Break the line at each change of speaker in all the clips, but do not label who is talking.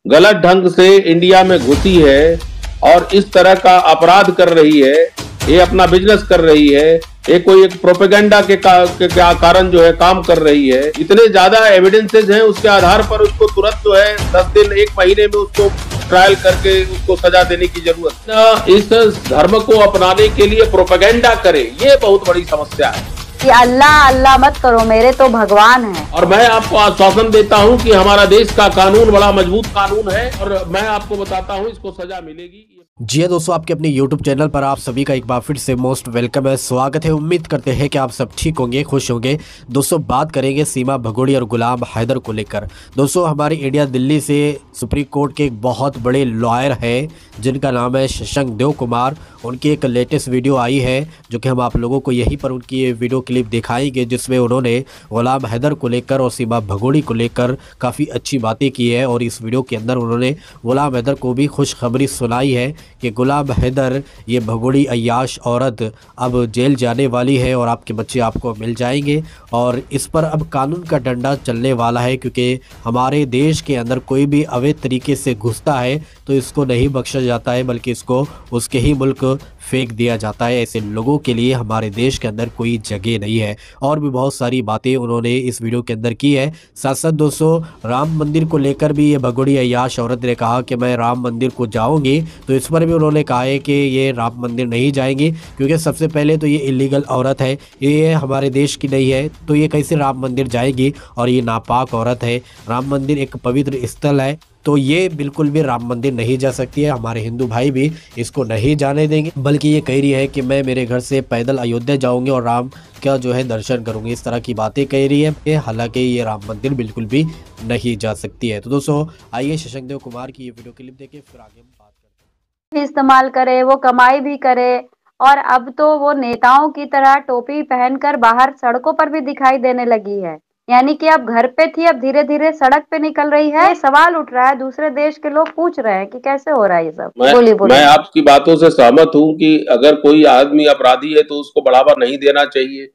गलत ढंग से इंडिया में घुसी है और इस तरह का अपराध कर रही है, ये अपना बिजनेस कर रही है, ये कोई एक प्रोपेगेंडा के कारण जो है काम कर रही है। इतने ज्यादा एविडेंसेस हैं, उसके आधार पर उसको तुरंत जो है 10 दिन 1 महीने में उसको ट्रायल करके उसको सजा देने की जरूरत। इस धर्म को अपनाने के लिए प्रोपेगेंडा करे, ये बहुत बड़ी समस्या है।
कि अल्लाह अल्लाह मत करो, मेरे तो भगवान है।
और मैं आपको आश्वासन देता हूं कि हमारा देश का कानून बड़ा मजबूत कानून है और मैं आपको बताता हूं इसको सजा मिलेगी।
जी हाँ दोस्तों, आपके अपने YouTube चैनल पर आप सभी का एक बार फिर से मोस्ट वेलकम है, स्वागत है। उम्मीद करते हैं कि आप सब ठीक होंगे, खुश होंगे। दोस्तों बात करेंगे सीमा भगोड़ी और गुलाम हैदर को लेकर। दोस्तों हमारी इंडिया दिल्ली से सुप्रीम कोर्ट के एक बहुत बड़े लॉयर हैं जिनका नाम है शशांक देव कुमार। उनकी एक लेटेस्ट वीडियो आई है जो कि हम आप लोगों को यहीं पर उनकी ये वीडियो क्लिप दिखाएंगे, जिसमें उन्होंने गुलाम हैदर को लेकर और सीमा भगोड़ी को लेकर काफ़ी अच्छी बातें की है। और इस वीडियो के अंदर उन्होंने गुलाम हैदर को भी खुशखबरी सुनाई है कि गुलाम हैदर ये भगोड़ी अय्याश औरत अब जेल जाने वाली है और आपके बच्चे आपको मिल जाएंगे। और इस पर अब कानून का डंडा चलने वाला है, क्योंकि हमारे देश के अंदर कोई भी अवैध तरीके से घुसता है तो इसको नहीं बख्शा जाता है, बल्कि इसको उसके ही मुल्क फेंक दिया जाता है। ऐसे लोगों के लिए हमारे देश के अंदर कोई जगह नहीं है। और भी बहुत सारी बातें उन्होंने इस वीडियो के अंदर की है। साथ साथ दोस्तों राम मंदिर को लेकर भी ये भगोड़ी अय्याश औरत ने कहा कि मैं राम मंदिर को जाऊंगी, तो इस पर भी उन्होंने कहा है कि ये राम मंदिर नहीं जाएंगी, क्योंकि सबसे पहले तो ये इलीगल औरत है, ये हमारे देश की नहीं है, तो ये कैसे राम मंदिर जाएगी। और ये नापाक औरत है, राम मंदिर एक पवित्र स्थल है, तो ये बिल्कुल भी राम मंदिर नहीं जा सकती है। हमारे हिंदू भाई भी इसको नहीं जाने देंगे, बल्कि ये कह रही है कि मैं मेरे घर से पैदल अयोध्या जाऊंगी और राम का जो है दर्शन करूंगी। इस तरह की बातें कह रही है। हालांकि ये राम मंदिर बिल्कुल भी नहीं जा सकती है। तो दोस्तों आइए शशांक देव कुमार की ये वीडियो क्लिप देखें, फिर आगे हम बात करते हैं।
इस्तेमाल करे, वो कमाई भी करे और अब तो वो नेताओं की तरह टोपी पहनकर बाहर सड़कों पर भी दिखाई देने लगी है। यानी कि अब घर पे थी, अब धीरे धीरे सड़क पे निकल रही है। ये सवाल उठ रहा है, दूसरे देश के लोग पूछ रहे हैं कि कैसे हो रहा है ये सब। बोलिए बोलिए।
मैं आपकी बातों से सहमत हूं कि अगर कोई आदमी अपराधी है तो उसको बढ़ावा नहीं देना चाहिए।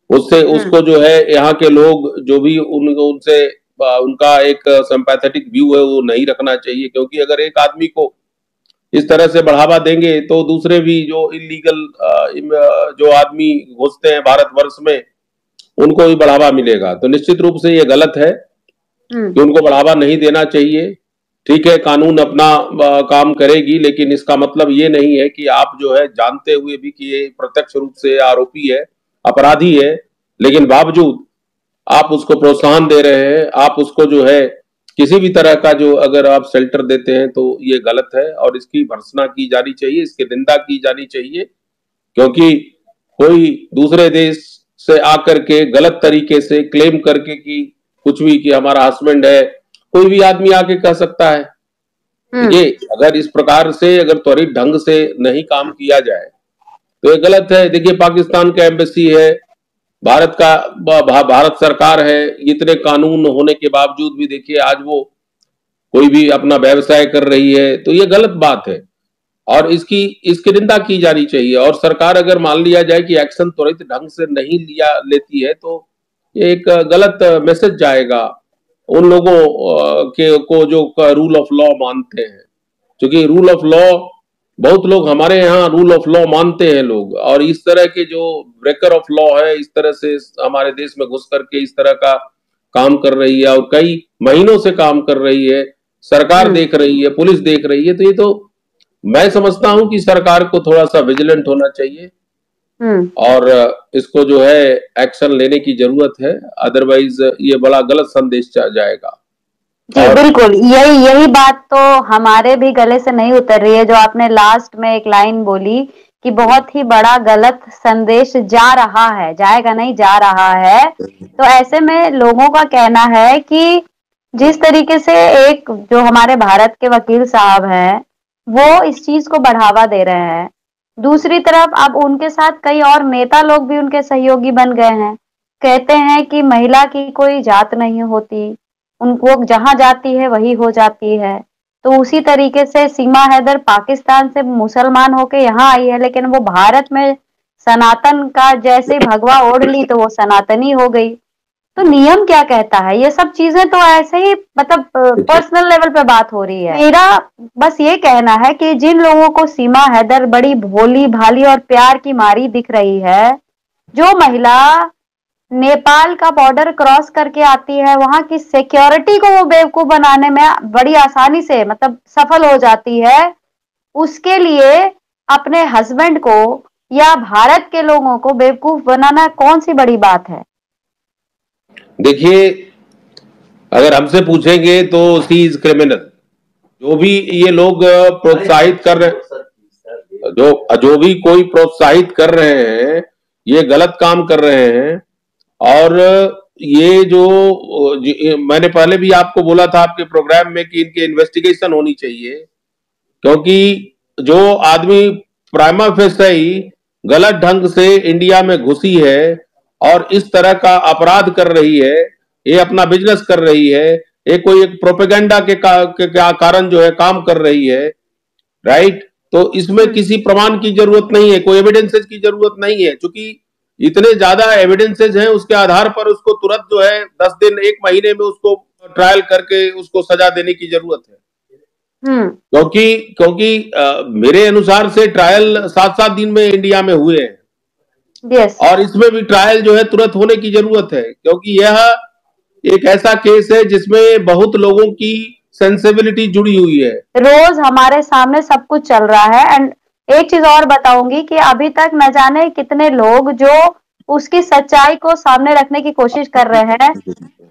उससे उसको जो है यहाँ के लोग जो भी उनसे उनका एक सिंपैथेटिक व्यू है वो नहीं रखना चाहिए, क्योंकि अगर एक आदमी को इस तरह से बढ़ावा देंगे तो दूसरे भी जो इलीगल जो आदमी घुसते हैं भारतवर्ष में उनको भी बढ़ावा मिलेगा। तो निश्चित रूप से ये गलत है कि उनको बढ़ावा नहीं देना चाहिए। ठीक है, कानून अपना काम करेगी, लेकिन इसका मतलब ये नहीं है कि आप जो है जानते हुए भी कि ये प्रत्यक्ष रूप से आरोपी है, अपराधी है, लेकिन बावजूद आप उसको प्रोत्साहन दे रहे हैं, आप उसको जो है किसी भी तरह का जो अगर आप शेल्टर देते हैं तो ये गलत है और इसकी भर्त्सना की जानी चाहिए, इसकी निंदा की जानी चाहिए। क्योंकि कोई दूसरे देश से आकर के गलत तरीके से क्लेम करके कि कुछ भी कि हमारा हस्बैंड है, कोई भी आदमी आके कह सकता है। ये अगर इस प्रकार से अगर त्वरित ढंग से नहीं काम किया जाए तो ये गलत है। देखिए पाकिस्तान का एम्बेसी है, भारत का भारत सरकार है, इतने कानून होने के बावजूद भी देखिए आज वो कोई भी अपना व्यवसाय कर रही है, तो ये गलत बात है और इसकी निंदा की जानी चाहिए। और सरकार अगर मान लिया जाए कि एक्शन त्वरित ढंग से नहीं लेती है तो ये एक गलत मैसेज जाएगा उन लोगों के को जो रूल ऑफ लॉ मानते हैं। क्योंकि रूल ऑफ लॉ बहुत लोग हमारे यहाँ रूल ऑफ लॉ मानते हैं लोग, और इस तरह के जो ब्रेकर ऑफ लॉ है इस तरह से हमारे देश में घुस करके इस तरह का काम कर रही है और कई महीनों से काम कर रही है, सरकार देख रही है, पुलिस देख रही है। तो ये तो मैं समझता हूं कि सरकार को थोड़ा सा विजिलेंट होना चाहिए और इसको जो है एक्शन लेने की जरूरत है, अदरवाइज ये बड़ा गलत संदेश जाएगा।
जी बिल्कुल, यही बात तो हमारे भी गले से नहीं उतर रही है। जो आपने लास्ट में एक लाइन बोली कि बहुत ही बड़ा गलत संदेश जा रहा है, जाएगा नहीं जा रहा है। तो ऐसे में लोगों का कहना है कि जिस तरीके से एक जो हमारे भारत के वकील साहब हैं वो इस चीज को बढ़ावा दे रहे हैं, दूसरी तरफ अब उनके साथ कई और नेता लोग भी उनके सहयोगी बन गए हैं। कहते हैं कि महिला की कोई जात नहीं होती, उनको जहां जाती है वही हो जाती है। तो उसी तरीके से सीमा हैदर पाकिस्तान से मुसलमान होके यहाँ आई है, लेकिन वो भारत में सनातन का जैसे भगवा ओढ़ ली तो वो सनातनी हो गई। तो नियम क्या कहता है? ये सब चीजें तो ऐसे ही मतलब पर्सनल लेवल पे बात हो रही है। मेरा बस ये कहना है कि जिन लोगों को सीमा हैदर बड़ी भोली भाली और प्यार की मारी दिख रही है, जो महिला नेपाल का बॉर्डर क्रॉस करके आती है, वहां की सिक्योरिटी को वो बेवकूफ बनाने में बड़ी आसानी से मतलब सफल हो जाती है, उसके लिए अपने हस्बैंड को या भारत के लोगों को बेवकूफ बनाना कौन सी बड़ी बात है?
देखिए, अगर हमसे पूछेंगे तो सी इज क्रिमिनल। जो भी ये लोग प्रोत्साहित कर रहे, जो भी कोई प्रोत्साहित कर रहे हैं, ये गलत काम कर रहे हैं। और ये जो मैंने पहले भी आपको बोला था आपके प्रोग्राम में कि इनके इन्वेस्टिगेशन होनी चाहिए, क्योंकि जो आदमी प्राइमा फेसी ही गलत ढंग से इंडिया में घुसी है और इस तरह का अपराध कर रही है, ये अपना बिजनेस कर रही है, ये कोई एक प्रोपेगेंडा के कारण जो है काम कर रही है, राइट। तो इसमें किसी प्रमाण की जरूरत नहीं है, कोई एविडेंसेस की जरूरत नहीं है, क्योंकि इतने ज्यादा एविडेंसेस हैं, उसके आधार पर उसको तुरंत जो है 10 दिन 1 महीने में उसको ट्रायल करके उसको सजा देने की जरूरत है। क्योंकि मेरे अनुसार से ट्रायल 7-7 दिन में इंडिया में हुए हैं।
yes.
और इसमें भी ट्रायल जो है तुरंत होने की जरूरत है, क्योंकि यह एक ऐसा केस है जिसमें बहुत लोगों की सेंसिबिलिटी जुड़ी हुई है।
रोज हमारे सामने सब कुछ चल रहा है। एंड एक चीज और बताऊंगी कि अभी तक न जाने कितने लोग जो उसकी सच्चाई को सामने रखने की कोशिश कर रहे हैं,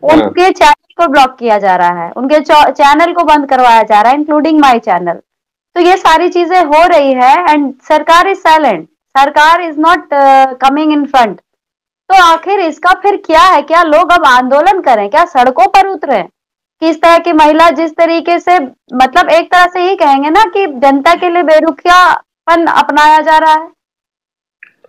उनके चैनल को ब्लॉक किया जा रहा है, उनके चैनल को बंद करवाया जा रहा है, इंक्लूडिंग माय चैनल। तो ये सारी चीजें हो रही है एंड सरकार इज साइलेंट, सरकार is not coming in front. तो आखिर इसका फिर क्या है? क्या लोग अब आंदोलन करें? क्या सड़कों पर उतरे? किस तरह की महिला जिस तरीके से मतलब एक तरह से ही कहेंगे ना कि जनता के लिए बेरुखियापन अपनाया जा रहा है।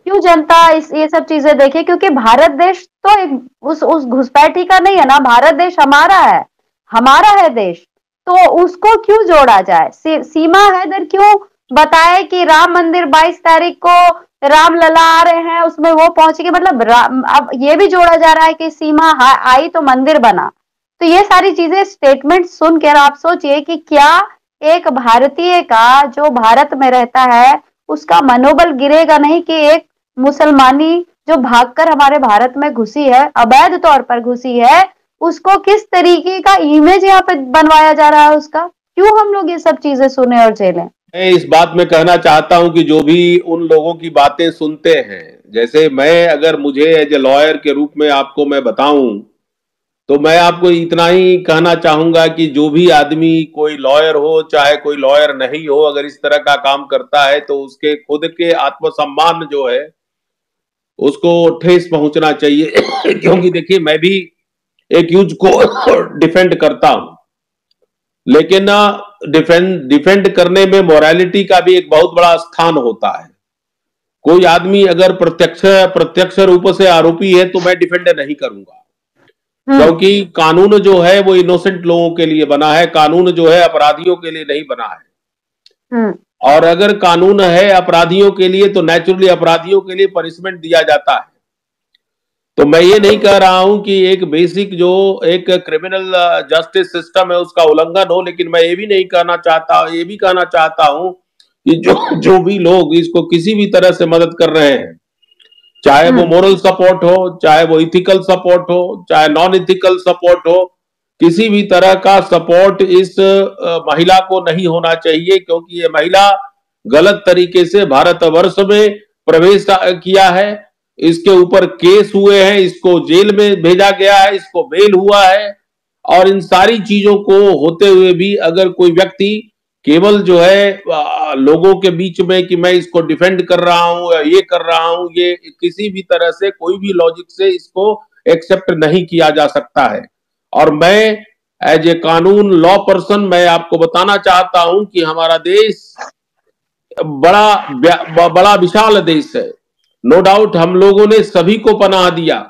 क्यों जनता ये सब चीजें देखे? क्योंकि भारत देश तो एक उस घुसपैठी का नहीं है ना, भारत देश हमारा है देश, तो उसको क्यों जोड़ा जाए? सीमा हैदर क्यों बताए कि राम मंदिर 22 तारीख को रामलला आ रहे हैं, उसमें वो पहुंचेगी, मतलब अब ये भी जोड़ा जा रहा है कि सीमा आई तो मंदिर बना। तो ये सारी चीजें स्टेटमेंट सुनकर आप सोचिए कि क्या एक भारतीय का जो भारत में रहता है उसका मनोबल गिरेगा नहीं कि एक मुसलमानी जो भागकर हमारे भारत में घुसी है, अवैध तौर पर घुसी है, उसको किस तरीके का इमेज यहाँ पे बनवाया जा रहा है उसका? क्यों हम लोग ये सब चीजें सुने और झेलें?
मैं इस बात में कहना चाहता हूं कि जो भी उन लोगों की बातें सुनते हैं, जैसे मैं अगर मुझे एज ए लॉयर के रूप में आपको मैं बताऊं, तो मैं आपको इतना ही कहना चाहूंगा कि जो भी आदमी, कोई लॉयर हो चाहे कोई लॉयर नहीं हो, अगर इस तरह का काम करता है तो उसके खुद के आत्मसम्मान जो है उसको ठेस पहुंचना चाहिए। क्योंकि देखिए, मैं भी एक यूज को डिफेंड करता हूं, लेकिन डिफेंड करने में मोरालिटी का भी एक बहुत बड़ा स्थान होता है। कोई आदमी अगर प्रत्यक्ष रूप से आरोपी है तो मैं डिफेंड नहीं करूंगा, क्योंकि कानून जो है वो इनोसेंट लोगों के लिए बना है, कानून जो है अपराधियों के लिए नहीं बना है। और अगर कानून है अपराधियों के लिए तो नेचुरली अपराधियों के लिए पनिशमेंट दिया जाता है। तो मैं ये नहीं कह रहा हूं कि एक बेसिक जो एक क्रिमिनल जस्टिस सिस्टम है उसका उल्लंघन हो, लेकिन मैं ये भी कहना चाहता हूं कि जो भी लोग इसको किसी भी तरह से मदद कर रहे हैं, चाहे वो मोरल सपोर्ट हो, चाहे वो इथिकल सपोर्ट हो, चाहे नॉन इथिकल सपोर्ट हो, किसी भी तरह का सपोर्ट इस महिला को नहीं होना चाहिए, क्योंकि ये महिला गलत तरीके से भारतवर्ष में प्रवेश किया है, इसके ऊपर केस हुए हैं, इसको जेल में भेजा गया है, इसको बेल हुआ है। और इन सारी चीजों को होते हुए भी अगर कोई व्यक्ति केवल जो है लोगों के बीच में कि मैं इसको डिफेंड कर रहा हूं या ये कर रहा हूं, ये किसी भी तरह से कोई भी लॉजिक से इसको एक्सेप्ट नहीं किया जा सकता है। और मैं एज ए कानून लॉ पर्सन मैं आपको बताना चाहता हूं कि हमारा देश बड़ा विशाल देश है। नो डाउट हम लोगों ने सभी को पनाह दिया,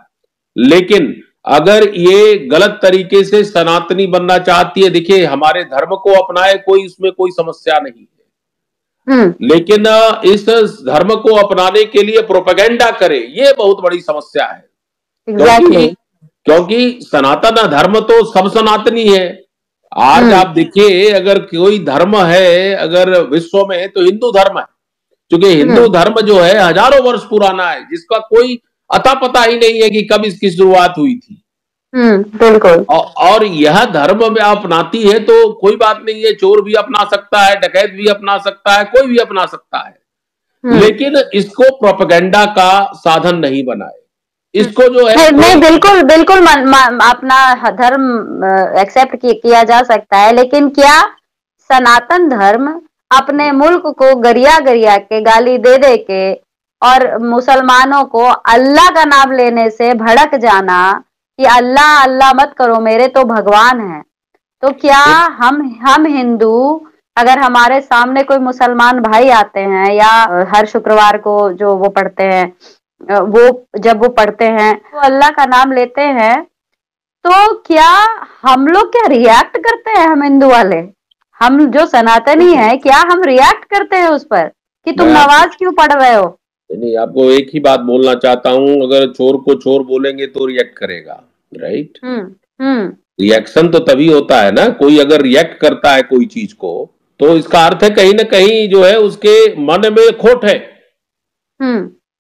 लेकिन अगर ये गलत तरीके से सनातनी बनना चाहती है, देखिए हमारे धर्म को अपनाए कोई, इसमें कोई समस्या नहीं है, लेकिन इस धर्म को अपनाने के लिए प्रोपेगेंडा करे, ये बहुत बड़ी समस्या है। क्योंकि सनातन धर्म तो सब सनातनी है। आज आप देखिए, अगर कोई धर्म है अगर विश्व में तो हिंदू धर्म है, क्योंकि हिंदू धर्म जो है हजारों वर्ष पुराना है, जिसका कोई अता पता ही नहीं है कि कब इसकी शुरुआत हुई थी।
बिल्कुल।
और यह धर्म में अपनाती है तो कोई बात नहीं है, चोर भी अपना सकता है, डकैत भी अपना सकता है, कोई भी अपना सकता है, लेकिन इसको प्रोपेगेंडा का साधन नहीं बनाए। इसको जो है
नहीं, बिल्कुल बिल्कुल अपना धर्म एक्सेप्ट किया जा सकता है, लेकिन क्या सनातन धर्म अपने मुल्क को गरिया गरिया के गाली दे दे के और मुसलमानों को अल्लाह का नाम लेने से भड़क जाना कि अल्लाह अल्लाह मत करो, मेरे तो भगवान है, तो क्या हम हिंदू अगर हमारे सामने कोई मुसलमान भाई आते हैं या हर शुक्रवार को जो वो पढ़ते हैं, वो जब वो पढ़ते हैं वो अल्लाह का नाम लेते हैं, तो क्या हम लोग क्या रिएक्ट करते हैं? हम हिंदू वाले, हम जो सनातनी है, क्या हम रिएक्ट करते हैं उस पर कि तुम नमाज क्यों पढ़ रहे हो?
नहीं, आपको एक ही बात बोलना चाहता हूं, अगर चोर को चोर बोलेंगे तो रिएक्ट करेगा, राइट? रिएक्शन तो तभी होता है ना, कोई अगर रिएक्ट करता है कोई चीज को, तो इसका अर्थ है कहीं ना कहीं जो है उसके मन में खोट है।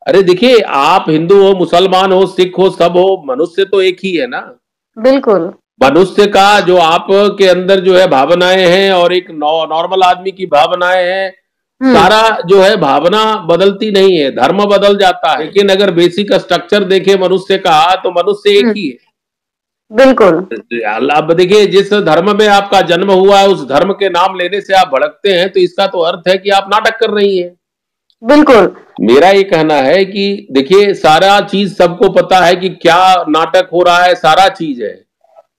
अरे देखिए, आप हिंदू हो, मुसलमान हो, सिख हो, सब हो, मनुष्य तो एक ही है ना।
बिल्कुल।
मनुष्य का जो आप के अंदर जो है भावनाएं हैं और एक नॉर्मल आदमी की भावनाएं हैं, सारा जो है भावना बदलती नहीं है, धर्म बदल जाता है, लेकिन अगर बेसिक स्ट्रक्चर देखे मनुष्य का तो मनुष्य एक ही है।
बिल्कुल।
अब देखिए, जिस धर्म में आपका जन्म हुआ है उस धर्म के नाम लेने से आप भड़कते हैं, तो इसका तो अर्थ है कि आप नाटक कर रही हैं।
बिल्कुल।
मेरा ये कहना है कि देखिए, सारा चीज सबको पता है कि क्या नाटक हो रहा है, सारा चीज है,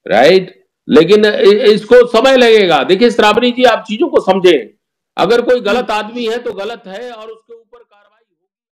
राइट? लेकिन इसको समय लगेगा। देखिए श्रावणी जी, आप चीजों को समझें, अगर कोई गलत आदमी है तो गलत है और उसको